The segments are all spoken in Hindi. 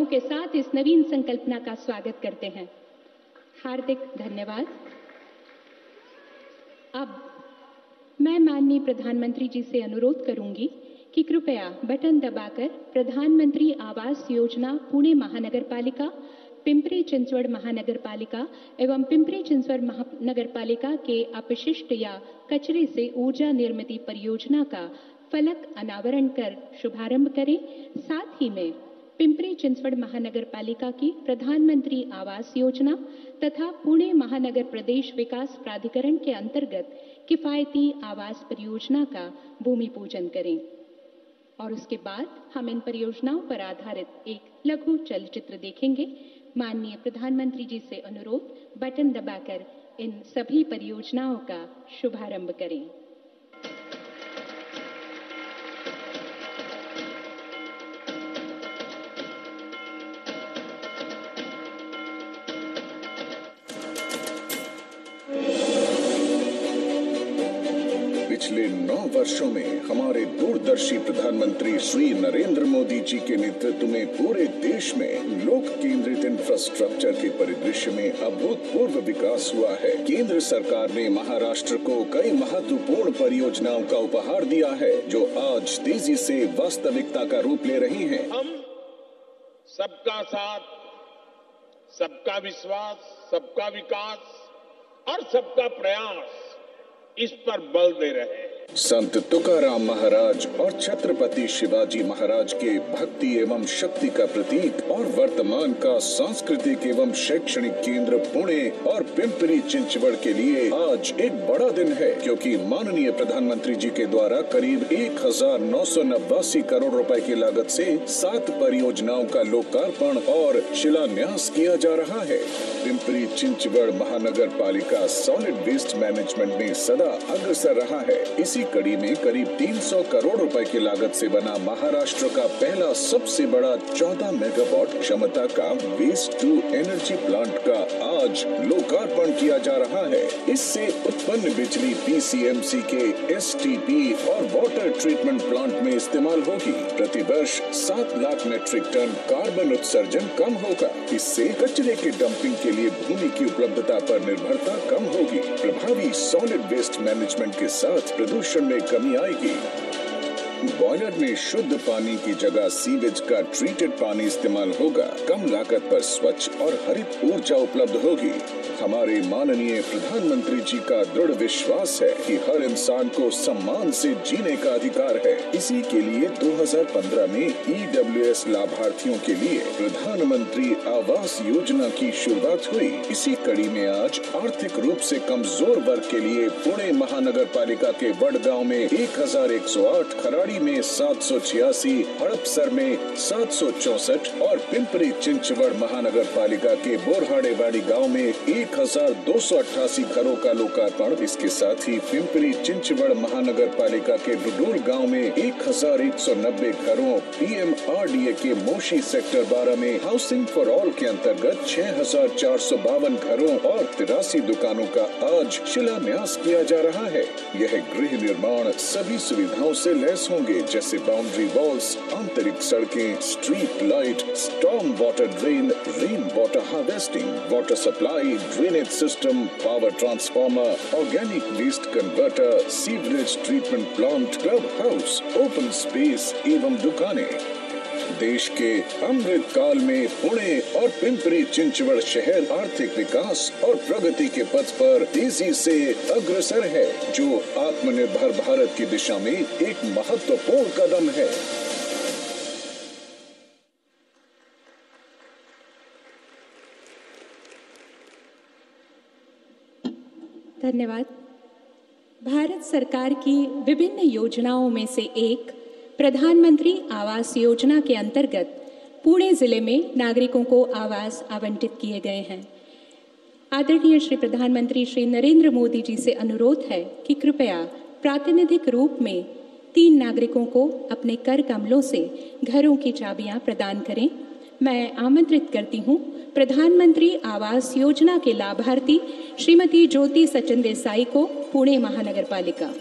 के साथ इस नवीन संकल्पना का स्वागत करते हैं। हार्दिक धन्यवाद। अब मैं माननीय प्रधानमंत्री जी से अनुरोध करूंगी कि कृपया बटन दबाकर प्रधानमंत्री आवास योजना पुणे महानगर पालिका, पिंपरी चिंचवड़ महानगर पालिका एवं पिंपरी चिंचवड़ महानगर पालिका के अपशिष्ट या कचरे से ऊर्जा निर्मित परियोजना का फलक अनावरण कर शुभारंभ करें। साथ ही में पिंपरी चिंचवड़ महानगर पालिका की प्रधानमंत्री आवास योजना तथा पुणे महानगर प्रदेश विकास प्राधिकरण के अंतर्गत किफायती आवास परियोजना का भूमि पूजन करें और उसके बाद हम इन परियोजनाओं पर आधारित एक लघु चलचित्र देखेंगे। माननीय प्रधानमंत्री जी से अनुरोध, बटन दबाकर इन सभी परियोजनाओं का शुभारंभ करें। पिछले 9 वर्षों में हमारे दूरदर्शी प्रधानमंत्री श्री नरेंद्र मोदी जी के नेतृत्व में पूरे देश में लोक केंद्रित इंफ्रास्ट्रक्चर के परिदृश्य में अभूतपूर्व विकास हुआ है। केंद्र सरकार ने महाराष्ट्र को कई महत्वपूर्ण परियोजनाओं का उपहार दिया है जो आज तेजी से वास्तविकता का रूप ले रही हैं। हम सबका साथ, सबका विश्वास, सबका विकास और सबका प्रयास इस पर बल दे रहे हैं। संत तुकाराम महाराज और छत्रपति शिवाजी महाराज के भक्ति एवं शक्ति का प्रतीक और वर्तमान का सांस्कृतिक एवं शैक्षणिक केंद्र पुणे और पिंपरी चिंचवड़ के लिए आज एक बड़ा दिन है, क्योंकि माननीय प्रधानमंत्री जी के द्वारा करीब 1989 करोड़ रुपए की लागत से 7 परियोजनाओं का लोकार्पण और शिलान्यास किया जा रहा है। पिंपरी चिंचवड़ महानगर पालिका सॉलिड वेस्ट मैनेजमेंट में सदा अग्रसर रहा है। इसी कड़ी में करीब 300 करोड़ रुपए की लागत से बना महाराष्ट्र का पहला सबसे बड़ा 14 मेगावाट क्षमता का वेस्ट टू एनर्जी प्लांट का आज लोकार्पण किया जा रहा है। इससे उत्पन्न बिजली पीसीएमसी के एसटीपी और वाटर ट्रीटमेंट प्लांट में इस्तेमाल होगी। प्रतिवर्ष 7 लाख मीट्रिक टन कार्बन उत्सर्जन कम होगा। इससे कचरे के डंपिंग के लिए भूमि की उपलब्धता पर निर्भरता कम होगी। प्रभावी सॉलिड वेस्ट मैनेजमेंट के साथ प्रदूषण में कमी आएगी। बॉयलर में शुद्ध पानी की जगह सीवेज का ट्रीटेड पानी इस्तेमाल होगा। कम लागत पर स्वच्छ और हरित ऊर्जा उपलब्ध होगी। हमारे माननीय प्रधानमंत्री जी का दृढ़ विश्वास है कि हर इंसान को सम्मान से जीने का अधिकार है। इसी के लिए 2015 में ईडब्ल्यूएस लाभार्थियों के लिए प्रधानमंत्री आवास योजना की शुरुआत हुई। इसी कड़ी में आज आर्थिक रूप से कमजोर वर्ग के लिए पुणे महानगर पालिका के वडगांव में 1108, खराड़ी में 786, हड़पसर में 764 और पिंपरी चिंचवड़ महानगर पालिका के बोरहाड़ेवाड़ी गांव में 1288 घरों का लोकार्पण। इसके साथ ही पिंपरी चिंचवड़ महानगर पालिका के डुडूर गांव में 1190 घरों, पीएमआरडीए के मोशी सेक्टर 12 में हाउसिंग फॉर ऑल के अंतर्गत 6452 घरों और 83 दुकानों का आज शिलान्यास किया जा रहा है। यह गृह निर्माण सभी सुविधाओं से लैस होंगे, जैसे बाउंड्री वॉल्स, आंतरिक सड़कें, street light, storm water drain, rain water harvesting, water supply, drainage system, power transformer, organic waste converter, sewerage treatment plant, club house, open space एवं दुकानें। देश के अमृत काल में पुणे और पिंपरी चिंचवड़ शहर आर्थिक विकास और प्रगति के पथ पर तेजी से अग्रसर है, जो आत्मनिर्भर भारत की दिशा में एक महत्वपूर्ण कदम है। धन्यवाद। भारत सरकार की विभिन्न योजनाओं में से एक प्रधानमंत्री आवास योजना के अंतर्गत पुणे जिले में नागरिकों को आवास आवंटित किए गए हैं। आदरणीय श्री प्रधानमंत्री श्री नरेंद्र मोदी जी से अनुरोध है कि कृपया प्रातिनिधिक रूप में 3 नागरिकों को अपने कर कमलों से घरों की चाबियां प्रदान करें। मैं आमंत्रित करती हूं प्रधानमंत्री आवास योजना के लाभार्थी श्रीमती ज्योति सचिन देसाई को, पुणे महानगर पालिका।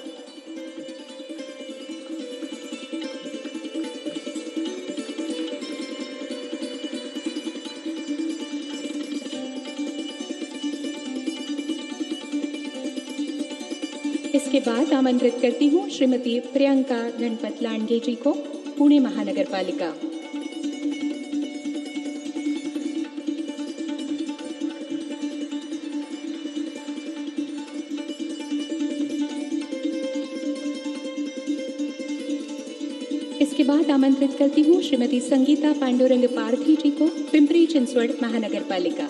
इसके बाद आमंत्रित करती हूँ श्रीमती प्रियंका गणपत लांडगे जी को, पुणे महानगर पालिका। इसके बाद आमंत्रित करती हूँ श्रीमती संगीता पांडुरंग पार्थी जी को, पिंपरी चिंचवड़ महानगर पालिका।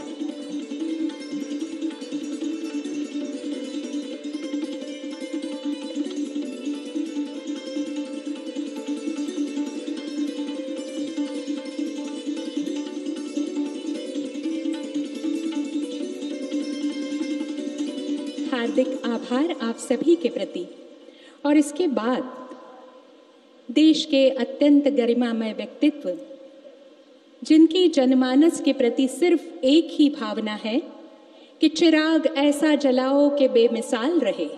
हार्दिक आभार आप सभी के प्रति। और इसके बाद देश के अत्यंत गरिमामय व्यक्तित्व, जिनकी जनमानस के प्रति सिर्फ एक ही भावना है कि चिराग ऐसा जलाओ कि बेमिसाल रहे,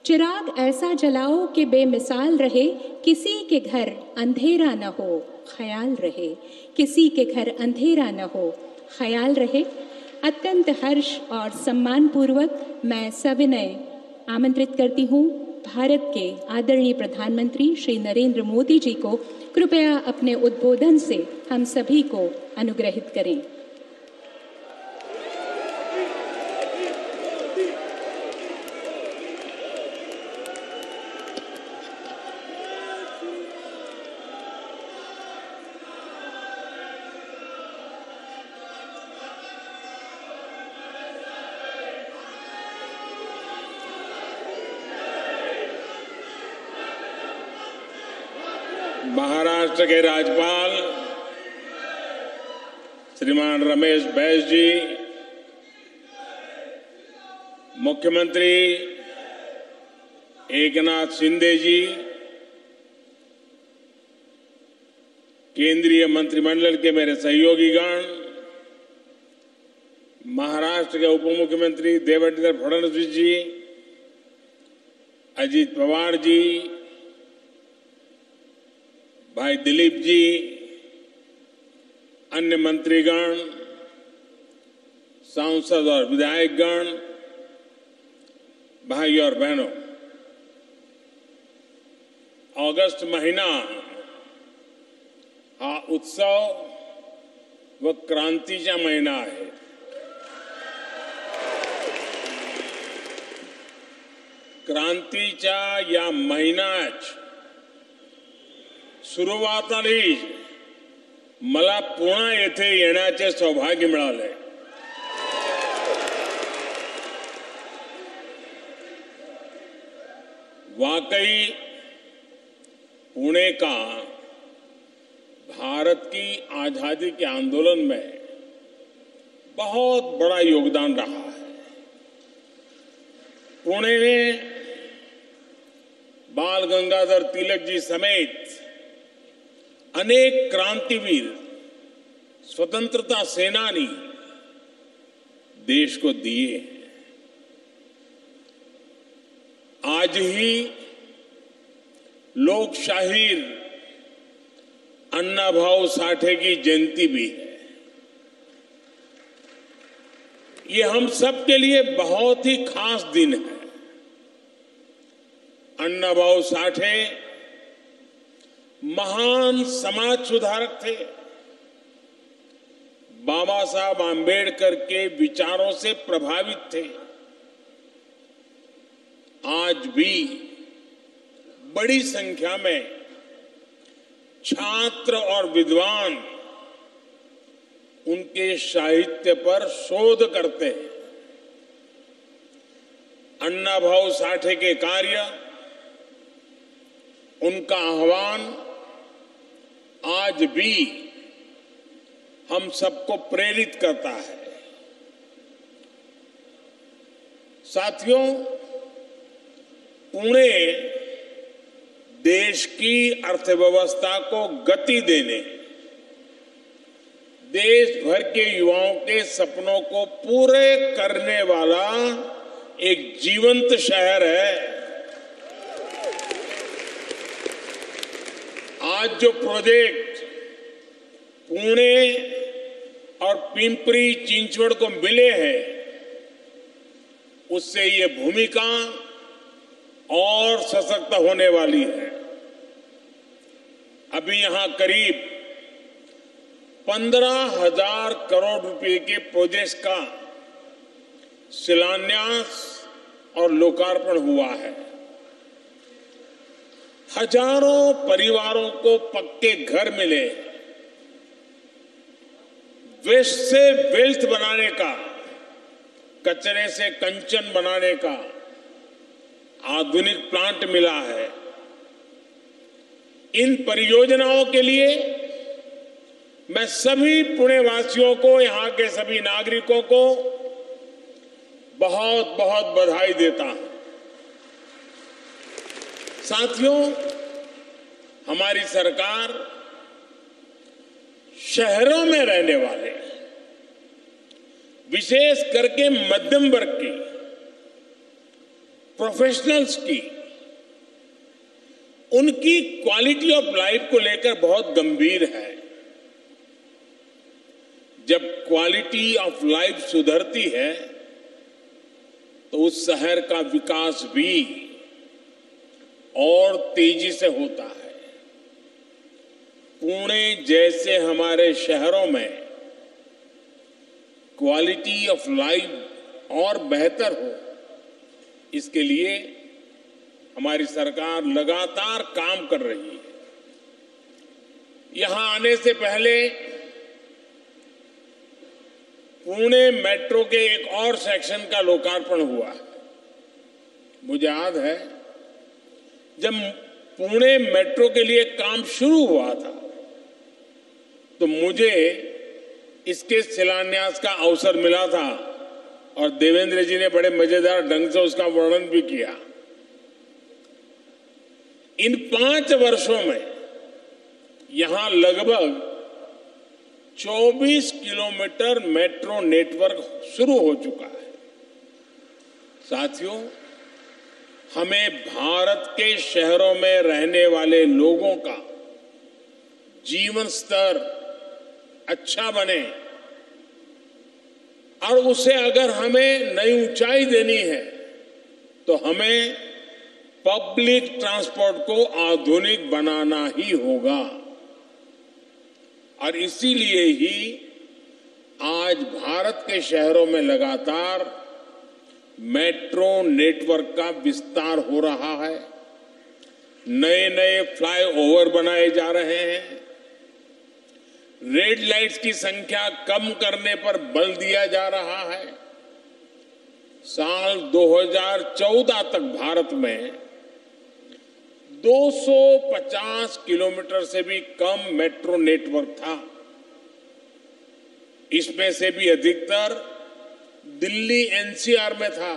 चिराग ऐसा जलाओ कि बेमिसाल रहे, किसी के घर अंधेरा न हो ख्याल रहे, किसी के घर अंधेरा न हो ख्याल रहे। अत्यंत हर्ष और सम्मान पूर्वक मैं सविनय आमंत्रित करती हूँ भारत के आदरणीय प्रधानमंत्री श्री नरेंद्र मोदी जी को कृपया अपने उद्बोधन से हम सभी को अनुग्रहित करें। महाराष्ट्र के राज्यपाल श्रीमान रमेश बैस जी, मुख्यमंत्री एकनाथ शिंदे जी, केंद्रीय मंत्रिमंडल के मेरे सहयोगीगण, महाराष्ट्र के उप मुख्यमंत्री देवेंद्र फडणवीस जी, अजीत पवार जी, भाई दिलीप जी, अन्य मंत्रीगण, सांसद और विधायकगण, भाई और बहनों, अगस्त महीना हा उत्सव व क्रांतीचा महिना आहे। क्रांतीच्या या महिन्यात सुरुवातीला मला पुणे येथे येण्याचे सौभाग्य मिळाले। वाकई पुणे का भारत की आजादी के आंदोलन में बहुत बड़ा योगदान रहा है। पुणे ने बाल गंगाधर तिलक जी समेत अनेक क्रांतिवीर, स्वतंत्रता सेनानी देश को दिए। आज ही लोकशाहीर अण्णाभाऊ साठे की जयंती भी है। ये हम सब के लिए बहुत ही खास दिन है। अण्णाभाऊ साठे महान समाज सुधारक थे। बाबा साहब आंबेडकर के विचारों से प्रभावित थे। आज भी बड़ी संख्या में छात्र और विद्वान उनके साहित्य पर शोध करते हैं। अण्णाभाऊ साठे के कार्य, उनका आह्वान आज भी हम सबको प्रेरित करता है। साथियों, पुणे देश की अर्थव्यवस्था को गति देने, देश भर के युवाओं के सपनों को पूरे करने वाला एक जीवंत शहर है। आज जो प्रोजेक्ट पुणे और पिंपरी चिंचवड़ को मिले हैं, उससे ये भूमिका और सशक्त होने वाली है। अभी यहां करीब 15,000 करोड़ रुपए के प्रोजेक्ट्स का शिलान्यास और लोकार्पण हुआ है। हजारों परिवारों को पक्के घर मिले। वेस्ट से वेल्थ बनाने का, कचरे से कंचन बनाने का आधुनिक प्लांट मिला है। इन परियोजनाओं के लिए मैं सभी पुणे वासियों को, यहां के सभी नागरिकों को बहुत बहुत बधाई देता हूं। साथियों, हमारी सरकार शहरों में रहने वाले, विशेष करके मध्यम वर्ग की, प्रोफेशनल्स की, उनकी क्वालिटी ऑफ लाइफ को लेकर बहुत गंभीर है। जब क्वालिटी ऑफ लाइफ सुधरती है तो उस शहर का विकास भी और तेजी से होता है। पुणे जैसे हमारे शहरों में क्वालिटी ऑफ लाइफ और बेहतर हो, इसके लिए हमारी सरकार लगातार काम कर रही है। यहां आने से पहले पुणे मेट्रो के एक और सेक्शन का लोकार्पण हुआ है। मुझे याद है, जब पुणे मेट्रो के लिए काम शुरू हुआ था तो मुझे इसके शिलान्यास का अवसर मिला था और देवेंद्र जी ने बड़े मजेदार ढंग से उसका वर्णन भी किया। इन 5 वर्षों में यहां लगभग 24 किलोमीटर मेट्रो नेटवर्क शुरू हो चुका है। साथियों, हमें भारत के शहरों में रहने वाले लोगों का जीवन स्तर अच्छा बने और उसे अगर हमें नई ऊंचाई देनी है तो हमें पब्लिक ट्रांसपोर्ट को आधुनिक बनाना ही होगा। और इसीलिए ही आज भारत के शहरों में लगातार मेट्रो नेटवर्क का विस्तार हो रहा है। नए नए फ्लाईओवर बनाए जा रहे हैं। रेड लाइट्स की संख्या कम करने पर बल दिया जा रहा है। साल 2014 तक भारत में 250 किलोमीटर से भी कम मेट्रो नेटवर्क था। इसमें से भी अधिकतर दिल्ली एनसीआर में था।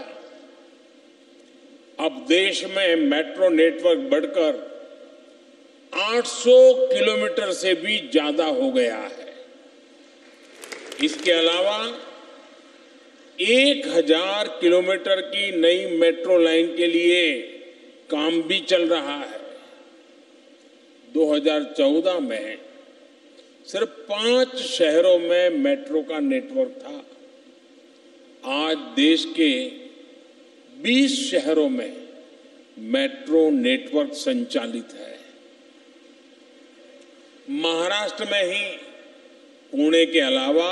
अब देश में मेट्रो नेटवर्क बढ़कर 800 किलोमीटर से भी ज्यादा हो गया है। इसके अलावा 1000 किलोमीटर की नई मेट्रो लाइन के लिए काम भी चल रहा है। 2014 में सिर्फ 5 शहरों में मेट्रो का नेटवर्क था। आज देश के 20 शहरों में मेट्रो नेटवर्क संचालित है। महाराष्ट्र में ही पुणे के अलावा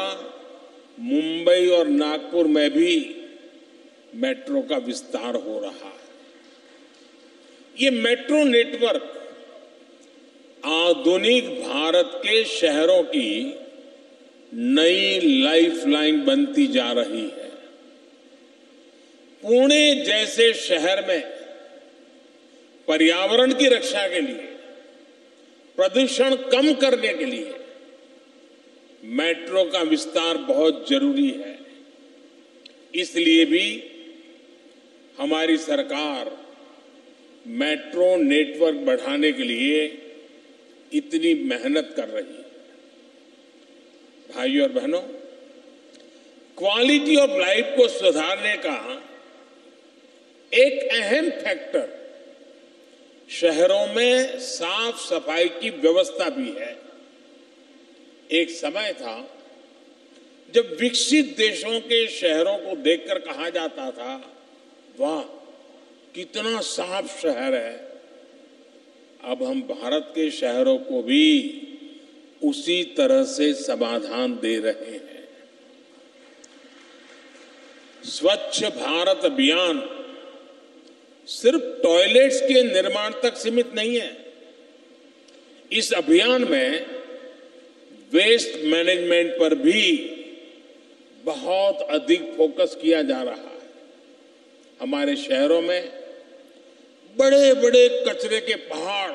मुंबई और नागपुर में भी मेट्रो का विस्तार हो रहा है। ये मेट्रो नेटवर्क आधुनिक भारत के शहरों की नई लाइफलाइन बनती जा रही है। पुणे जैसे शहर में पर्यावरण की रक्षा के लिए प्रदूषण कम करने के लिए मेट्रो का विस्तार बहुत जरूरी है। इसलिए भी हमारी सरकार मेट्रो नेटवर्क बढ़ाने के लिए इतनी मेहनत कर रही है। भाइयों और बहनों, क्वालिटी ऑफ लाइफ को सुधारने का एक अहम फैक्टर शहरों में साफ सफाई की व्यवस्था भी है। एक समय था जब विकसित देशों के शहरों को देखकर कहा जाता था, वाह कितना साफ शहर है। अब हम भारत के शहरों को भी उसी तरह से समाधान दे रहे हैं। स्वच्छ भारत अभियान सिर्फ टॉयलेट्स के निर्माण तक सीमित नहीं है। इस अभियान में वेस्ट मैनेजमेंट पर भी बहुत अधिक फोकस किया जा रहा है। हमारे शहरों में बड़े बड़े कचरे के पहाड़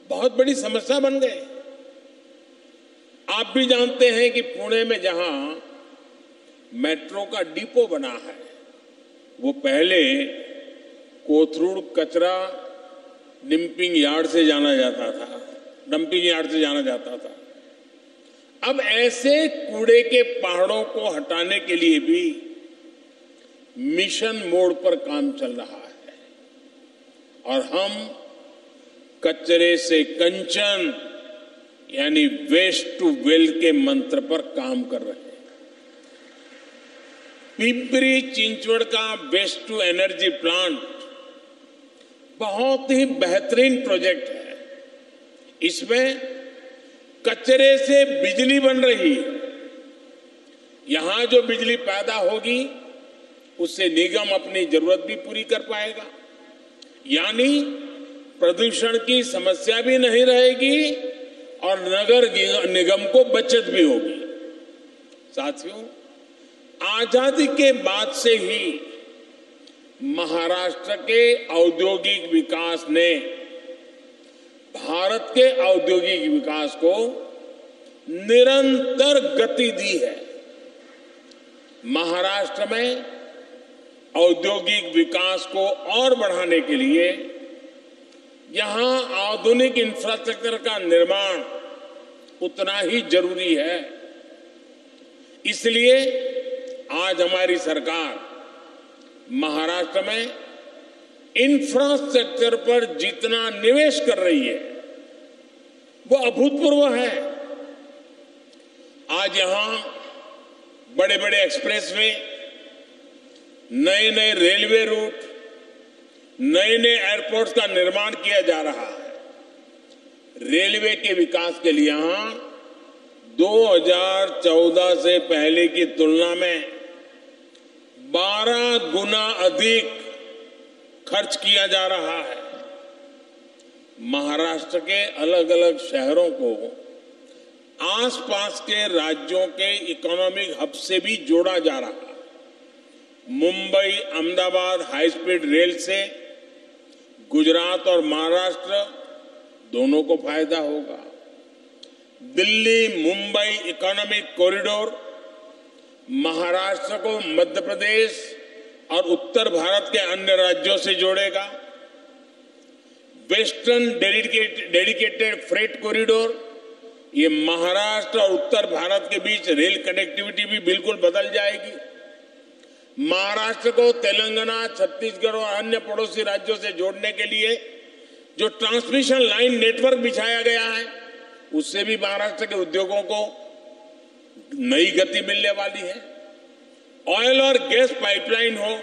बहुत बड़ी समस्या बन गए। आप भी जानते हैं कि पुणे में जहां मेट्रो का डिपो बना है, वो पहले कोथरूड कचरा डंपिंग यार्ड से जाना जाता था। अब ऐसे कूड़े के पहाड़ों को हटाने के लिए भी मिशन मोड पर काम चल रहा है और हम कचरे से कंचन यानी वेस्ट टू वेल्थ के मंत्र पर काम कर रहे हैं। पिंपरी चिंचवड़ का वेस्ट टू एनर्जी प्लांट बहुत ही बेहतरीन प्रोजेक्ट है। इसमें कचरे से बिजली बन रही है। यहां जो बिजली पैदा होगी उससे निगम अपनी जरूरत भी पूरी कर पाएगा, यानी प्रदूषण की समस्या भी नहीं रहेगी और नगर निगम को बचत भी होगी। साथियों, आजादी के बाद से ही महाराष्ट्र के औद्योगिक विकास ने भारत के औद्योगिक विकास को निरंतर गति दी है। महाराष्ट्र में औद्योगिक विकास को और बढ़ाने के लिए यहां आधुनिक इंफ्रास्ट्रक्चर का निर्माण उतना ही जरूरी है। इसलिए आज हमारी सरकार महाराष्ट्र में इंफ्रास्ट्रक्चर पर जितना निवेश कर रही है वो अभूतपूर्व है। आज यहां बड़े बड़े एक्सप्रेसवे, नए नए रेलवे रूट, नए नए एयरपोर्ट्स का निर्माण किया जा रहा है। रेलवे के विकास के लिए यहां 2014 से पहले की तुलना में 12 गुना अधिक खर्च किया जा रहा है। महाराष्ट्र के अलग अलग शहरों को आसपास के राज्यों के इकोनॉमिक हब से भी जोड़ा जा रहा है। Mumbai Ahmedabad high speed rail से गुजरात और महाराष्ट्र दोनों को फायदा होगा। दिल्ली मुंबई इकोनॉमिक कॉरिडोर महाराष्ट्र को मध्य प्रदेश और उत्तर भारत के अन्य राज्यों से जोड़ेगा। वेस्टर्न डेडिकेटेड फ्रेट कॉरिडोर, ये महाराष्ट्र और उत्तर भारत के बीच रेल कनेक्टिविटी भी बिल्कुल बदल जाएगी। महाराष्ट्र को तेलंगाना, छत्तीसगढ़ और अन्य पड़ोसी राज्यों से जोड़ने के लिए जो ट्रांसमिशन लाइन नेटवर्क बिछाया गया है, उससे भी महाराष्ट्र के उद्योगों को नई गति मिलने वाली है। ऑयल और गैस पाइपलाइन हो,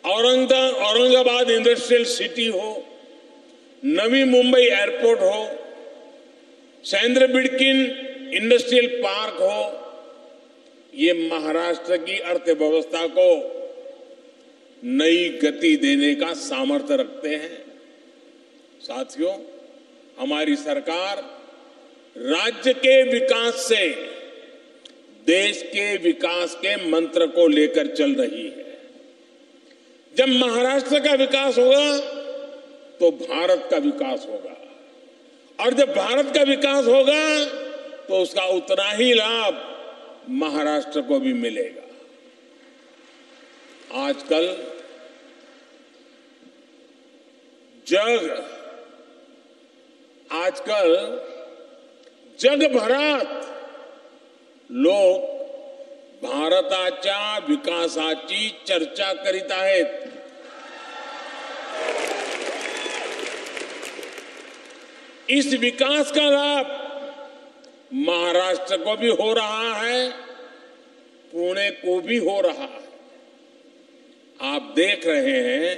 औरंगाबाद इंडस्ट्रियल सिटी हो, नवी मुंबई एयरपोर्ट हो, सैंद्र बिडकिन इंडस्ट्रियल पार्क हो, ये महाराष्ट्र की अर्थव्यवस्था को नई गति देने का सामर्थ्य रखते हैं। साथियों, हमारी सरकार राज्य के विकास से देश के विकास के मंत्र को लेकर चल रही है। जब महाराष्ट्र का विकास होगा तो भारत का विकास होगा और जब भारत का विकास होगा तो उसका उतना ही लाभ महाराष्ट्र को भी मिलेगा। आजकल जगभरात लोक भारताच्या विकासाची चर्चा करीत आहेत। इस विकास का लाभ महाराष्ट्र को भी हो रहा है, पुणे को भी हो रहा है। आप देख रहे हैं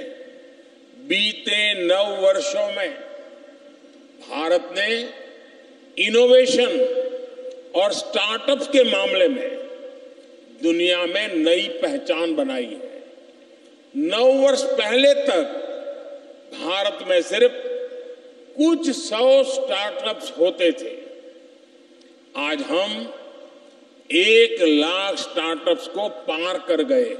बीते 9 वर्षों में भारत ने इनोवेशन और स्टार्टअप्स के मामले में दुनिया में नई पहचान बनाई है। 9 वर्ष पहले तक भारत में सिर्फ कुछ 100 स्टार्टअप्स होते थे। आज हम 1 लाख स्टार्टअप्स को पार कर गए।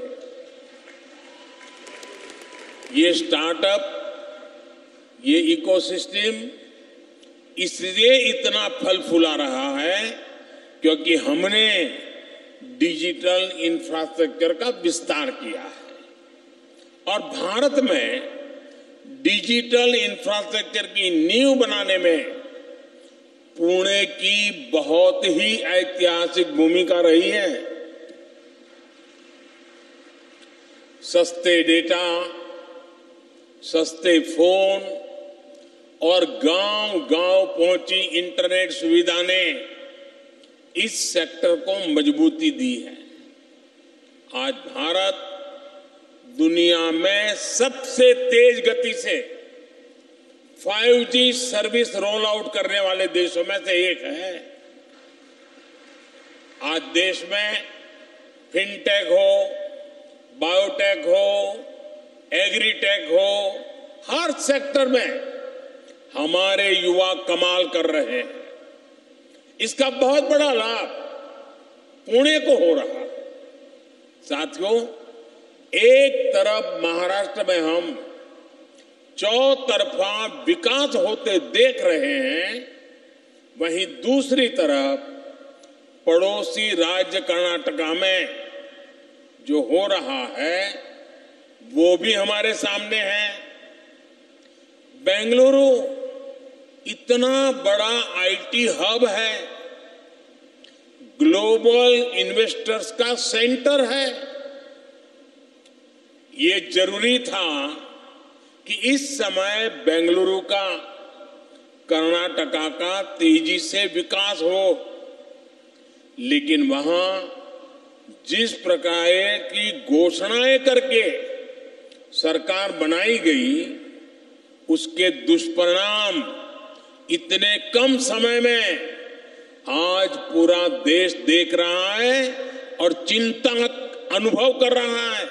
ये स्टार्टअप, ये इकोसिस्टम इसलिए इतना फल फूला रहा है क्योंकि हमने डिजिटल इंफ्रास्ट्रक्चर का विस्तार किया है और भारत में डिजिटल इंफ्रास्ट्रक्चर की नींव बनाने में पुणे की बहुत ही ऐतिहासिक भूमिका रही है। सस्ते डेटा, सस्ते फोन और गांव-गांव पहुंची इंटरनेट सुविधा ने इस सेक्टर को मजबूती दी है। आज भारत दुनिया में सबसे तेज गति से 5G सर्विस रोल आउट करने वाले देशों में से एक है। आज देश में फिनटेक हो, बायोटेक हो, एग्रीटेक हो, हर सेक्टर में हमारे युवा कमाल कर रहे हैं। इसका बहुत बड़ा लाभ पुणे को हो रहा है। साथियों, एक तरफ महाराष्ट्र में हम चौतरफा विकास होते देख रहे हैं, वहीं दूसरी तरफ पड़ोसी राज्य कर्नाटका में जो हो रहा है वो भी हमारे सामने है। बेंगलुरु इतना बड़ा आईटी हब है, ग्लोबल इन्वेस्टर्स का सेंटर है। ये जरूरी था कि इस समय बेंगलुरु का, कर्नाटका का तेजी से विकास हो, लेकिन वहां जिस प्रकार की घोषणाएं करके सरकार बनाई गई, उसके दुष्परिणाम इतने कम समय में आज पूरा देश देख रहा है और चिंता अनुभव कर रहा है।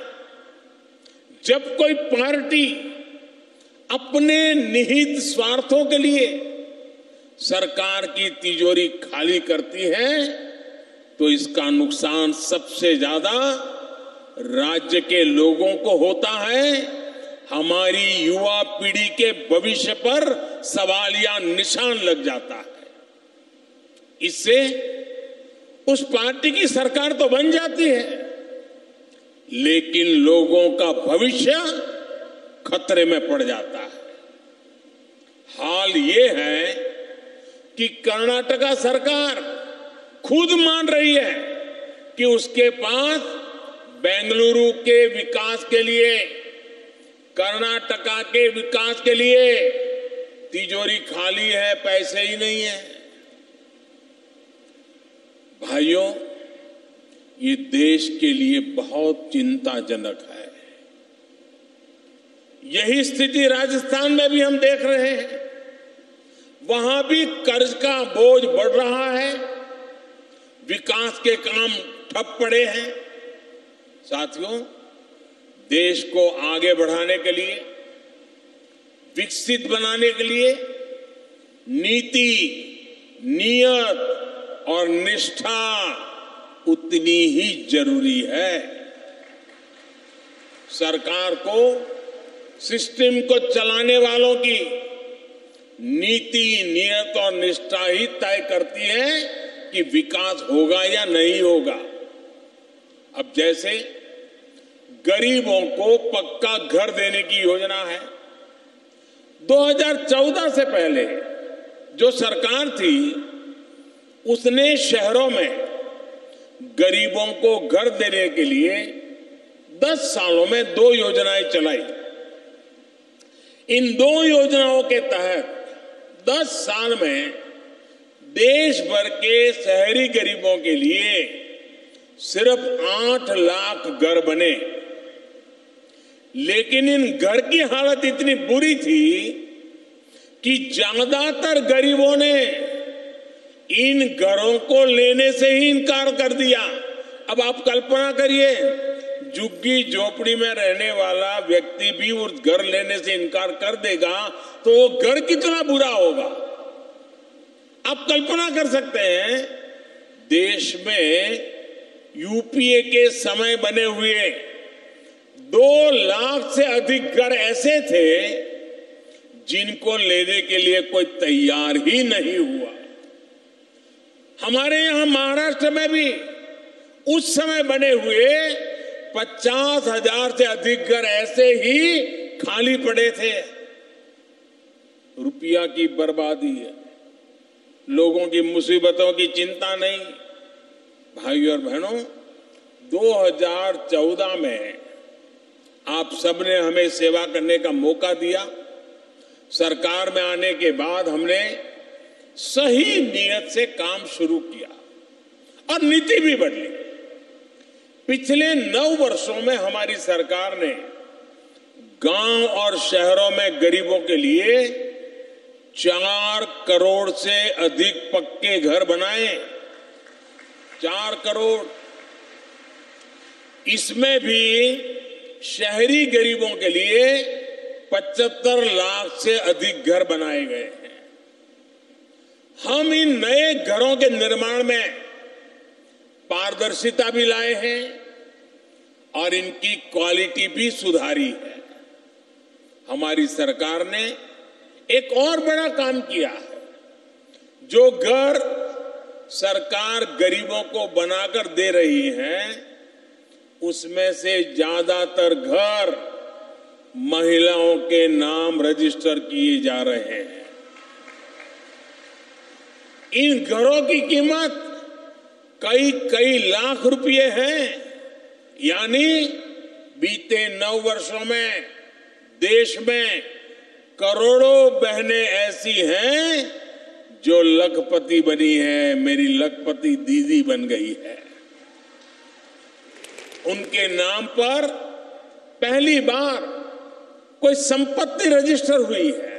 जब कोई पार्टी अपने निहित स्वार्थों के लिए सरकार की तिजोरी खाली करती है तो इसका नुकसान सबसे ज्यादा राज्य के लोगों को होता है। हमारी युवा पीढ़ी के भविष्य पर सवालिया निशान लग जाता है। इससे उस पार्टी की सरकार तो बन जाती है, लेकिन लोगों का भविष्य खतरे में पड़ जाता है। हाल ये है कि कर्नाटका सरकार खुद मान रही है कि उसके पास बेंगलुरु के विकास के लिए, कर्नाटका के विकास के लिए तिजोरी खाली है, पैसे ही नहीं है। भाइयों, ये देश के लिए बहुत चिंताजनक है। यही स्थिति राजस्थान में भी हम देख रहे हैं। वहां भी कर्ज का बोझ बढ़ रहा है, विकास के काम ठप पड़े हैं। साथियों, देश को आगे बढ़ाने के लिए, विकसित बनाने के लिए नीति, नियत और निष्ठा उतनी ही जरूरी है। सरकार को, सिस्टम को चलाने वालों की नीति, नियत और निष्ठा ही तय करती है कि विकास होगा या नहीं होगा। अब जैसे गरीबों को पक्का घर देने की योजना है। 2014 से पहले जो सरकार थी उसने शहरों में गरीबों को घर देने के लिए 10 सालों में 2 योजनाएं चलाई। इन 2 योजनाओं के तहत 10 साल में देश भर के शहरी गरीबों के लिए सिर्फ 8 लाख घर बने। लेकिन इन घर की हालत इतनी बुरी थी कि ज्यादातर गरीबों ने इन घरों को लेने से ही इनकार कर दिया। अब आप कल्पना करिए, झुग्गी झोपड़ी में रहने वाला व्यक्ति भी उस घर लेने से इनकार कर देगा तो वो घर कितना बुरा होगा। आप कल्पना कर सकते हैं, देश में यूपीए के समय बने हुए 2 लाख से अधिक घर ऐसे थे जिनको लेने के लिए कोई तैयार ही नहीं हुआ। हमारे यहां महाराष्ट्र में भी उस समय बने हुए 50,000 से अधिक घर ऐसे ही खाली पड़े थे। रुपया की बर्बादी है, लोगों की मुसीबतों की चिंता नहीं। भाइयों और बहनों, 2014 में आप सबने हमें सेवा करने का मौका दिया। सरकार में आने के बाद हमने सही नियत से काम शुरू किया और नीति भी बदली। पिछले 9 वर्षों में हमारी सरकार ने गांव और शहरों में गरीबों के लिए 4 करोड़ से अधिक पक्के घर बनाए। 4 करोड़। इसमें भी शहरी गरीबों के लिए 75 लाख से अधिक घर बनाए गए हैं। हम इन नए घरों के निर्माण में पारदर्शिता भी लाए हैं और इनकी क्वालिटी भी सुधारी है। हमारी सरकार ने एक और बड़ा काम किया है। जो घर सरकार गरीबों को बनाकर दे रही है उसमें से ज्यादातर घर महिलाओं के नाम रजिस्टर किए जा रहे हैं। इन घरों की कीमत कई लाख रुपए हैं। यानी बीते 9 वर्षों में देश में करोड़ों बहनें ऐसी हैं जो लखपति बनी है। मेरी लखपति दीदी बन गई है। उनके नाम पर पहली बार कोई संपत्ति रजिस्टर हुई है।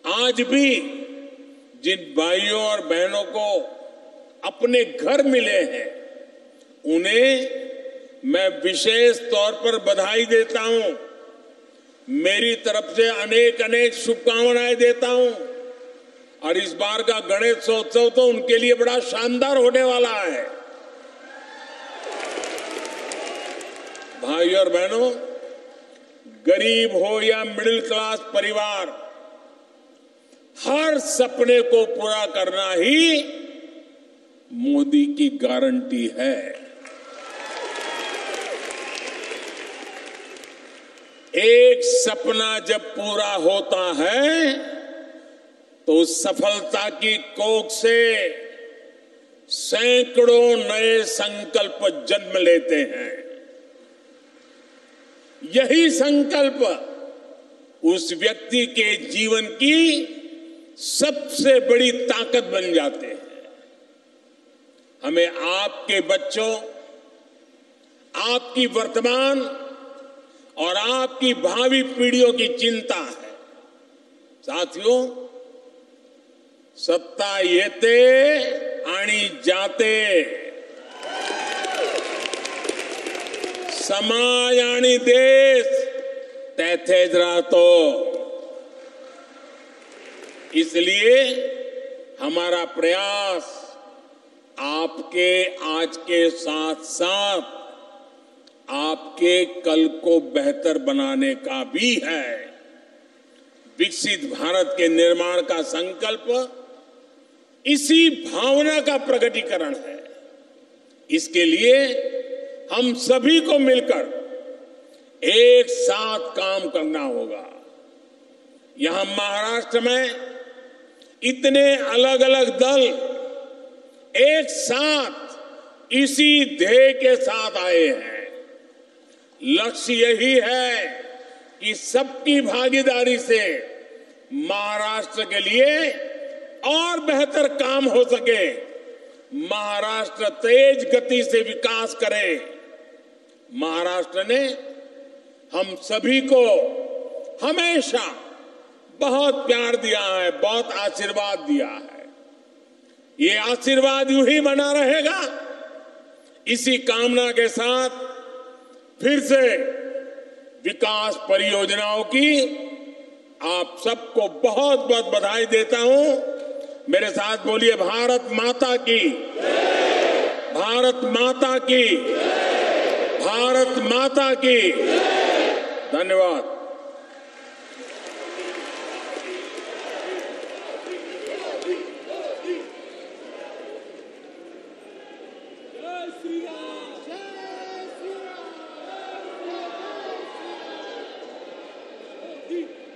आज भी जिन भाइयों और बहनों को अपने घर मिले हैं उन्हें मैं विशेष तौर पर बधाई देता हूं। मेरी तरफ से अनेक अनेक शुभकामनाएं देता हूं। और इस बार का गणेशोत्सव तो उनके लिए बड़ा शानदार होने वाला है। भाइयों और बहनों, गरीब हो या मिडिल क्लास परिवार, हर सपने को पूरा करना ही मोदी की गारंटी है। एक सपना जब पूरा होता है तो सफलता की कोख से सैकड़ों नए संकल्प जन्म लेते हैं। यही संकल्प उस व्यक्ति के जीवन की सबसे बड़ी ताकत बन जाते हैं। हमें आपके बच्चों, आपकी वर्तमान और आपकी भावी पीढ़ियों की चिंता है। साथियों, सत्ता येते आणि जाते, समाज आणि देश तेथेच राहतो। इसलिए हमारा प्रयास आपके आज के साथ साथ आपके कल को बेहतर बनाने का भी है। विकसित भारत के निर्माण का संकल्प इसी भावना का प्रकटीकरण है। इसके लिए हम सभी को मिलकर एक साथ काम करना होगा। यहां महाराष्ट्र में इतने अलग अलग दल एक साथ इसी ध्येय के साथ आए हैं। लक्ष्य यही है कि सबकी भागीदारी से महाराष्ट्र के लिए और बेहतर काम हो सके, महाराष्ट्र तेज गति से विकास करे। महाराष्ट्र ने हम सभी को हमेशा बहुत प्यार दिया है, बहुत आशीर्वाद दिया है। ये आशीर्वाद यूं ही बना रहेगा। इसी कामना के साथ फिर से विकास परियोजनाओं की आप सबको बहुत बहुत बधाई देता हूं। मेरे साथ बोलिए, भारत माता की, भारत माता की, भारत माता की। धन्यवाद। Thank you.